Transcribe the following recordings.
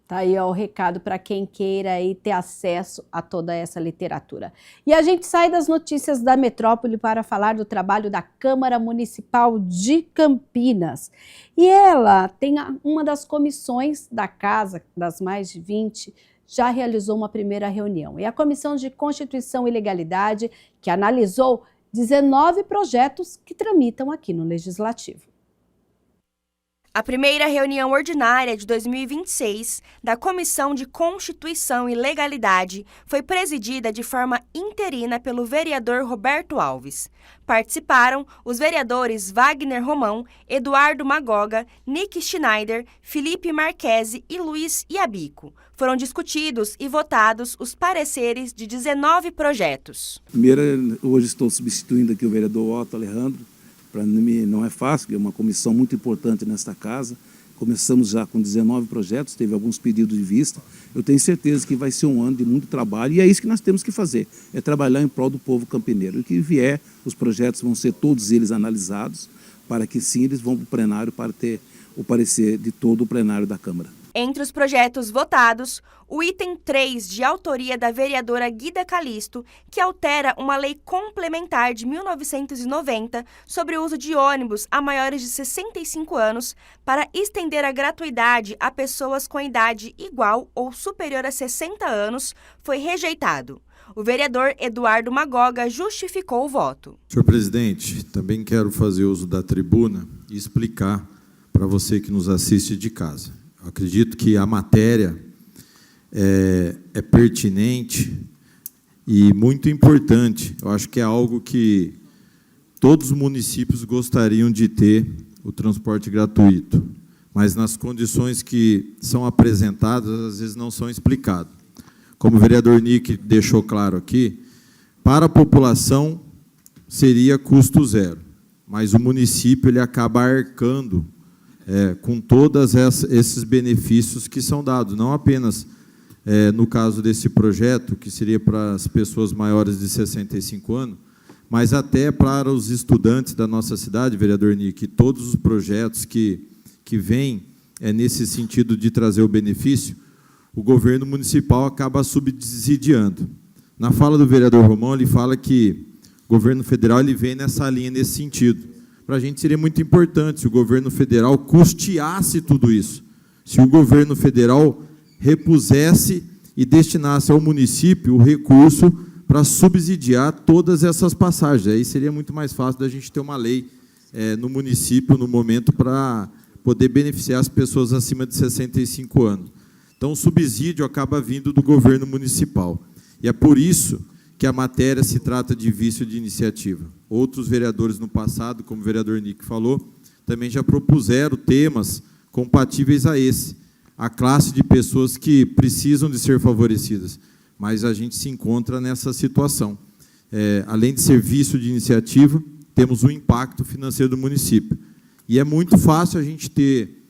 Tá aí ó, o recado para quem queira aí ter acesso a toda essa literatura. E a gente sai das notícias da metrópole para falar do trabalho da Câmara Municipal de Campinas. E ela tem uma das comissões da casa, das mais de 20, já realizou uma primeira reunião. É a Comissão de Constituição e Legalidade, que analisou 19 projetos que tramitam aqui no Legislativo. A primeira reunião ordinária de 2026 da Comissão de Constituição e Legalidade foi presidida de forma interina pelo vereador Roberto Alves. Participaram os vereadores Wagner Romão, Eduardo Magoga, Nick Schneider, Felipe Marquesi e Luiz Iabico. Foram discutidos e votados os pareceres de 19 projetos. Primeiro, hoje estou substituindo aqui o vereador Otto Alejandro. Para mim não é fácil, é uma comissão muito importante nesta casa. Começamos já com 19 projetos, teve alguns pedidos de vista. Eu tenho certeza que vai ser um ano de muito trabalho e é isso que nós temos que fazer, é trabalhar em prol do povo campineiro. E que vier, os projetos vão ser todos eles analisados, para que sim, eles vão para o plenário para ter o parecer de todo o plenário da Câmara. Entre os projetos votados, o item 3, de autoria da vereadora Guida Calisto, que altera uma lei complementar de 1990 sobre o uso de ônibus a maiores de 65 anos para estender a gratuidade a pessoas com idade igual ou superior a 60 anos, foi rejeitado. O vereador Eduardo Magoga justificou o voto. Senhor presidente, também quero fazer uso da tribuna e explicar para você que nos assiste de casa. Acredito que a matéria é pertinente e muito importante. Eu acho que é algo que todos os municípios gostariam de ter, o transporte gratuito, mas nas condições que são apresentadas, às vezes não são explicadas. Como o vereador Nick deixou claro aqui, para a população seria custo zero, mas o município ele acaba arcando com todos esses benefícios que são dados, não apenas no caso desse projeto, que seria para as pessoas maiores de 65 anos, mas até para os estudantes da nossa cidade, vereador Nick, todos os projetos que vêm nesse sentido de trazer o benefício, o governo municipal acaba subsidiando. Na fala do vereador Romão, ele fala que o governo federal ele vem nessa linha, nesse sentido. Para a gente seria muito importante se o governo federal custeasse tudo isso, se o governo federal repusesse e destinasse ao município o recurso para subsidiar todas essas passagens. Aí seria muito mais fácil da gente ter uma lei no município, no momento, para poder beneficiar as pessoas acima de 65 anos. Então, o subsídio acaba vindo do governo municipal. E é por isso que a matéria se trata de vício de iniciativa. Outros vereadores no passado, como o vereador Nick falou, também já propuseram temas compatíveis a esse, a classe de pessoas que precisam de ser favorecidas, mas a gente se encontra nessa situação. Além de ser vício de iniciativa, temos um impacto financeiro do município. E é muito fácil a gente ter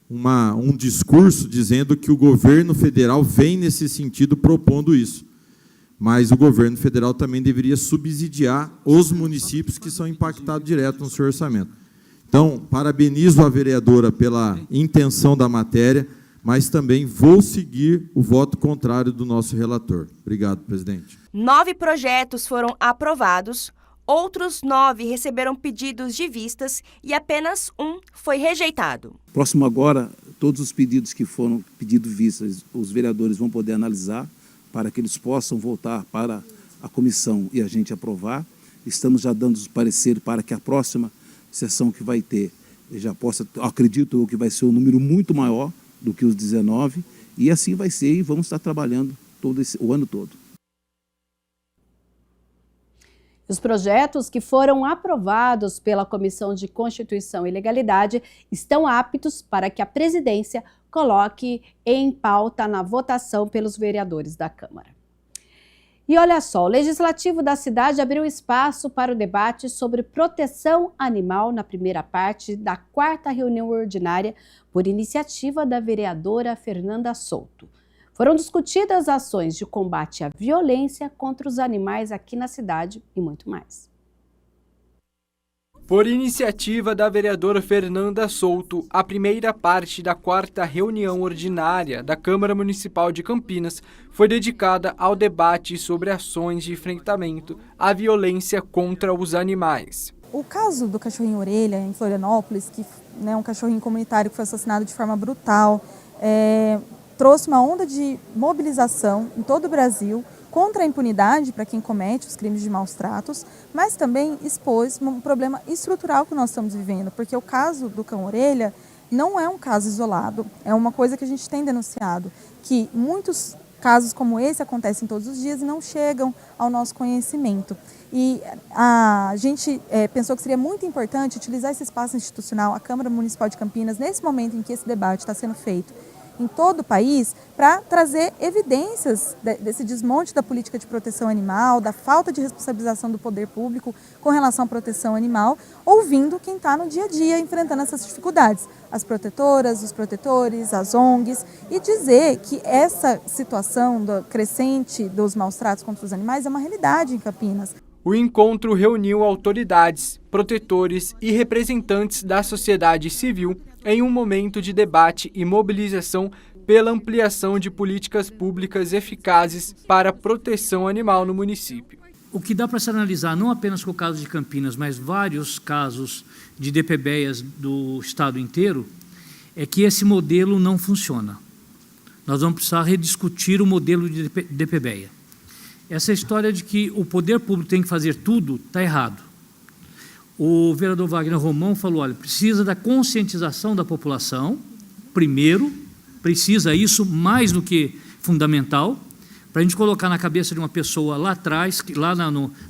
um discurso dizendo que o governo federal vem nesse sentido propondo isso. Mas o governo federal também deveria subsidiar os municípios que são impactados direto no seu orçamento. Então, parabenizo a vereadora pela intenção da matéria, mas também vou seguir o voto contrário do nosso relator. Obrigado, presidente. 9 projetos foram aprovados, outros 9 receberam pedidos de vistas e apenas um foi rejeitado. Próximo agora, todos os pedidos que foram pedidos vistas, os vereadores vão poder analisar, para que eles possam voltar para a comissão e a gente aprovar. Estamos já dando os pareceres para que a próxima sessão que vai ter, já possa, acredito que vai ser um número muito maior do que os 19, e assim vai ser, e vamos estar trabalhando o ano todo. Os projetos que foram aprovados pela Comissão de Constituição e Legalidade estão aptos para que a presidência coloque em pauta na votação pelos vereadores da Câmara. E olha só, o Legislativo da cidade abriu espaço para o debate sobre proteção animal na primeira parte da 4ª reunião ordinária por iniciativa da vereadora Fernanda Souto. Foram discutidas ações de combate à violência contra os animais aqui na cidade e muito mais. Por iniciativa da vereadora Fernanda Souto, a primeira parte da 4ª reunião ordinária da Câmara Municipal de Campinas foi dedicada ao debate sobre ações de enfrentamento à violência contra os animais. O caso do cachorrinho orelha em Florianópolis, que é um cachorrinho comunitário que foi assassinado de forma brutal, trouxe uma onda de mobilização em todo o Brasil contra a impunidade para quem comete os crimes de maus tratos, mas também expôs um problema estrutural que nós estamos vivendo, porque o caso do cão-orelha não é um caso isolado, é uma coisa que a gente tem denunciado, que muitos casos como esse acontecem todos os dias e não chegam ao nosso conhecimento. E a gente pensou que seria muito importante utilizar esse espaço institucional, a Câmara Municipal de Campinas, nesse momento em que esse debate está sendo feito em todo o país, para trazer evidências desse desmonte da política de proteção animal, da falta de responsabilização do poder público com relação à proteção animal, ouvindo quem está no dia a dia enfrentando essas dificuldades, as protetoras, os protetores, as ONGs, e dizer que essa situação crescente dos maus tratos contra os animais é uma realidade em Campinas. O encontro reuniu autoridades, protetores e representantes da sociedade civil em um momento de debate e mobilização pela ampliação de políticas públicas eficazes para a proteção animal no município. O que dá para se analisar, não apenas com o caso de Campinas, mas vários casos de DPBeias do estado inteiro, é que esse modelo não funciona. Nós vamos precisar rediscutir o modelo de DPBeia. Essa história de que o poder público tem que fazer tudo está errado. O vereador Wagner Romão falou, olha, precisa da conscientização da população, primeiro, precisa isso mais do que fundamental, para a gente colocar na cabeça de uma pessoa lá atrás, lá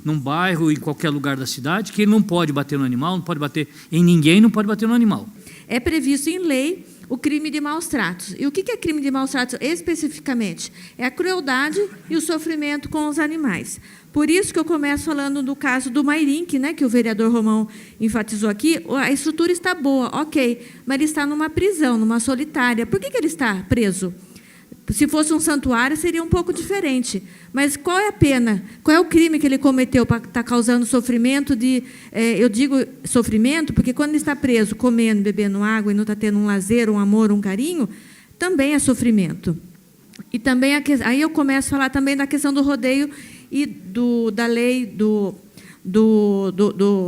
num bairro, em qualquer lugar da cidade, que ele não pode bater no animal, não pode bater em ninguém, não pode bater no animal. É previsto em lei o crime de maus tratos. E o que é crime de maus tratos especificamente? É a crueldade e o sofrimento com os animais. Por isso que eu começo falando do caso do Mairink, que o vereador Romão enfatizou aqui. A estrutura está boa, ok, mas ele está numa prisão, numa solitária. Por que ele está preso? Se fosse um santuário, seria um pouco diferente. Mas qual é a pena? Qual é o crime que ele cometeu para estar causando sofrimento? Eu digo sofrimento porque quando ele está preso, comendo, bebendo água e não está tendo um lazer, um amor, um carinho, também é sofrimento. E também aí eu começo a falar também da questão do rodeio e da lei do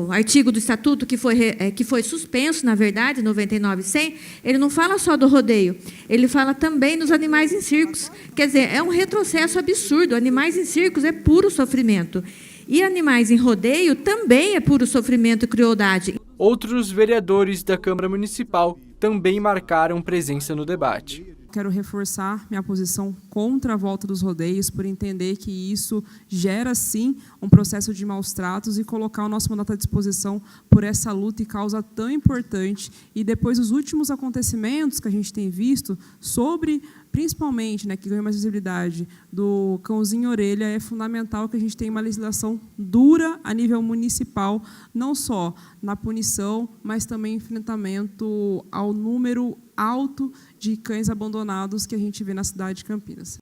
artigo do estatuto que foi suspenso, na verdade, 99.100, ele não fala só do rodeio, ele fala também dos animais em circos. Quer dizer, é um retrocesso absurdo. Animais em circos é puro sofrimento. E animais em rodeio também é puro sofrimento e crueldade. Outros vereadores da Câmara Municipal também marcaram presença no debate. Quero reforçar minha posição contra a volta dos rodeios, por entender que isso gera, sim, um processo de maus tratos e colocar o nosso mandato à disposição por essa luta e causa tão importante. E depois dos últimos acontecimentos que a gente tem visto sobre, principalmente, que ganha mais visibilidade, do cãozinho-orelha, é fundamental que a gente tenha uma legislação dura a nível municipal, não só na punição, mas também enfrentamento ao número alto de cães abandonados que a gente vê na cidade de Campinas.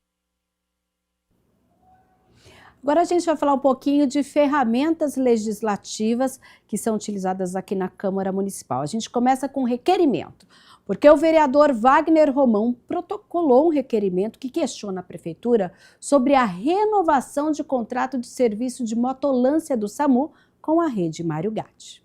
Agora a gente vai falar um pouquinho de ferramentas legislativas que são utilizadas aqui na Câmara Municipal. A gente começa com requerimento, porque o vereador Wagner Romão protocolou um requerimento que questiona a Prefeitura sobre a renovação de contrato de serviço de motolância do SAMU com a rede Mário Gatti.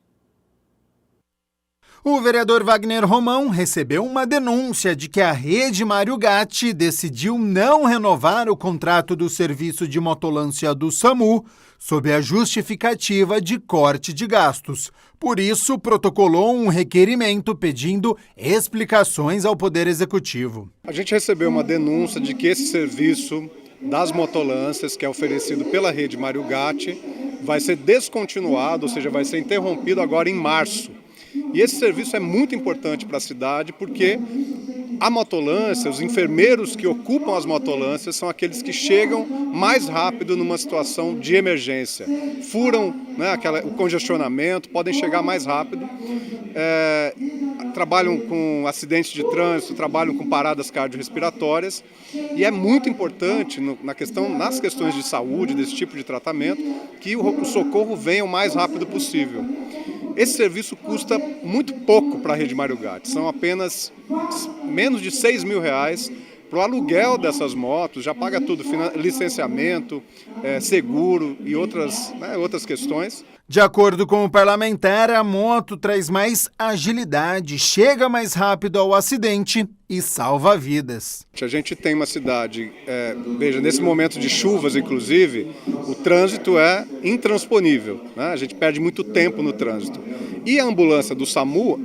O vereador Wagner Romão recebeu uma denúncia de que a rede Mário Gatti decidiu não renovar o contrato do serviço de motolância do SAMU, sob a justificativa de corte de gastos. Por isso, protocolou um requerimento pedindo explicações ao Poder Executivo. A gente recebeu uma denúncia de que esse serviço das motolâncias, que é oferecido pela rede Mário Gatti, vai ser descontinuado, ou seja, vai ser interrompido agora em março. E esse serviço é muito importante para a cidade porque a motolância, os enfermeiros que ocupam as motolâncias são aqueles que chegam mais rápido numa situação de emergência. Furam o congestionamento, podem chegar mais rápido, trabalham com acidentes de trânsito, trabalham com paradas cardiorrespiratórias e é muito importante nas questões de saúde, desse tipo de tratamento, que o socorro venha o mais rápido possível. Esse serviço custa muito pouco para a Rede Mário Gatti, são apenas menos de R$6 mil. Para o aluguel dessas motos, já paga tudo, licenciamento, seguro e outras questões. De acordo com o parlamentar, a moto traz mais agilidade, chega mais rápido ao acidente e salva vidas. A gente tem uma cidade, veja, nesse momento de chuvas, inclusive, o trânsito é intransponível, né? A gente perde muito tempo no trânsito. E a ambulância do SAMU,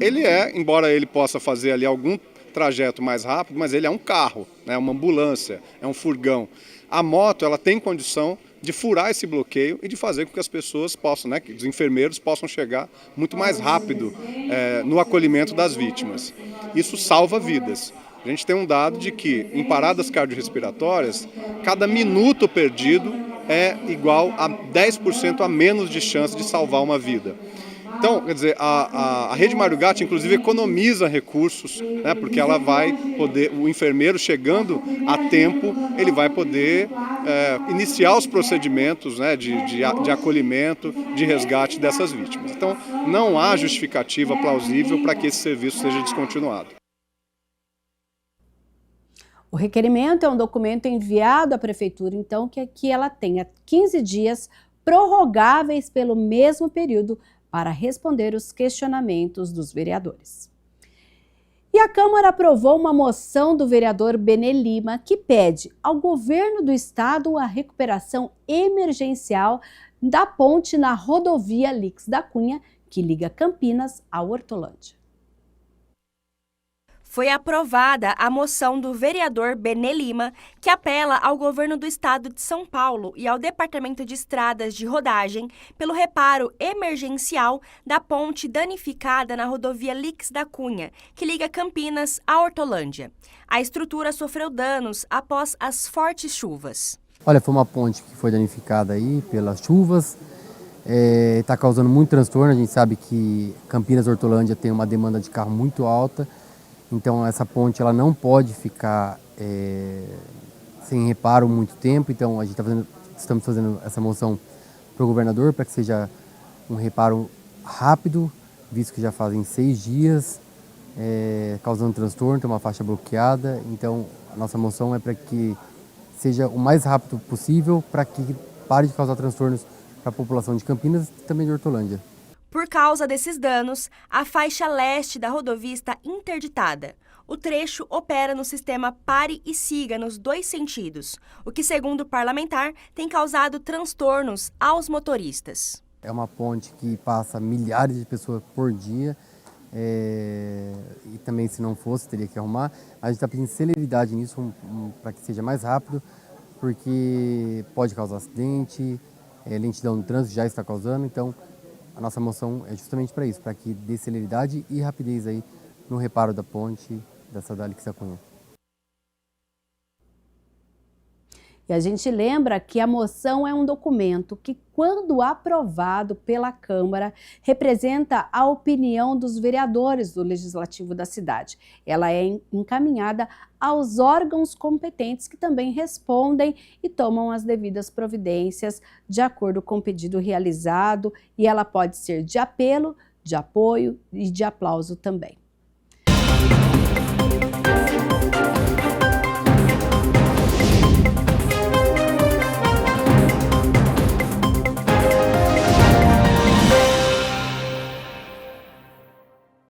embora ele possa fazer ali algum trajeto mais rápido, mas ele é um carro, né? Uma ambulância, é um furgão. A moto, ela tem condição de furar esse bloqueio e de fazer com que as pessoas possam, né, que os enfermeiros possam chegar muito mais rápido no acolhimento das vítimas. Isso salva vidas. A gente tem um dado de que, em paradas cardiorrespiratórias, cada minuto perdido é igual a 10% a menos de chance de salvar uma vida. Então, quer dizer, a Rede Mário Gatti, inclusive, economiza recursos, né, porque ela vai poder, o enfermeiro chegando a tempo, ele vai poder iniciar os procedimentos, né, de acolhimento, de resgate dessas vítimas. Então, não há justificativa plausível para que esse serviço seja descontinuado. O requerimento é um documento enviado à Prefeitura, então, que ela tenha 15 dias prorrogáveis pelo mesmo período para responder os questionamentos dos vereadores. E a Câmara aprovou uma moção do vereador Benê Lima que pede ao governo do estado a recuperação emergencial da ponte na rodovia Lix da Cunha, que liga Campinas a Hortolândia. Foi aprovada a moção do vereador Benê Lima, que apela ao governo do estado de São Paulo e ao Departamento de Estradas de Rodagem pelo reparo emergencial da ponte danificada na rodovia Lix da Cunha, que liga Campinas a Hortolândia. A estrutura sofreu danos após as fortes chuvas. Olha, foi uma ponte que foi danificada aí pelas chuvas, está causando muito transtorno. A gente sabe que Campinas e Hortolândia tem uma demanda de carro muito alta. Então essa ponte ela não pode ficar sem reparo muito tempo. Então a gente estamos fazendo essa moção para o governador para que seja um reparo rápido, visto que já fazem 6 dias, causando transtorno, tem uma faixa bloqueada. Então a nossa moção é para que seja o mais rápido possível, para que pare de causar transtornos para a população de Campinas e também de Hortolândia. Por causa desses danos, a faixa leste da rodovia está interditada. O trecho opera no sistema pare e siga nos 2 sentidos, o que, segundo o parlamentar, tem causado transtornos aos motoristas. É uma ponte que passa milhares de pessoas por dia, e também, se não fosse, teria que arrumar. A gente está pedindo celeridade nisso para que seja mais rápido, porque pode causar acidente, lentidão no trânsito já está causando. Então a nossa moção é justamente para isso, para que dê celeridade e rapidez aí no reparo da ponte dessa da Lix da Cunha. E a gente lembra que a moção é um documento que, quando aprovado pela Câmara, representa a opinião dos vereadores do Legislativo da cidade. Ela é encaminhada aos órgãos competentes, que também respondem e tomam as devidas providências de acordo com o pedido realizado, e ela pode ser de apelo, de apoio e de aplauso também.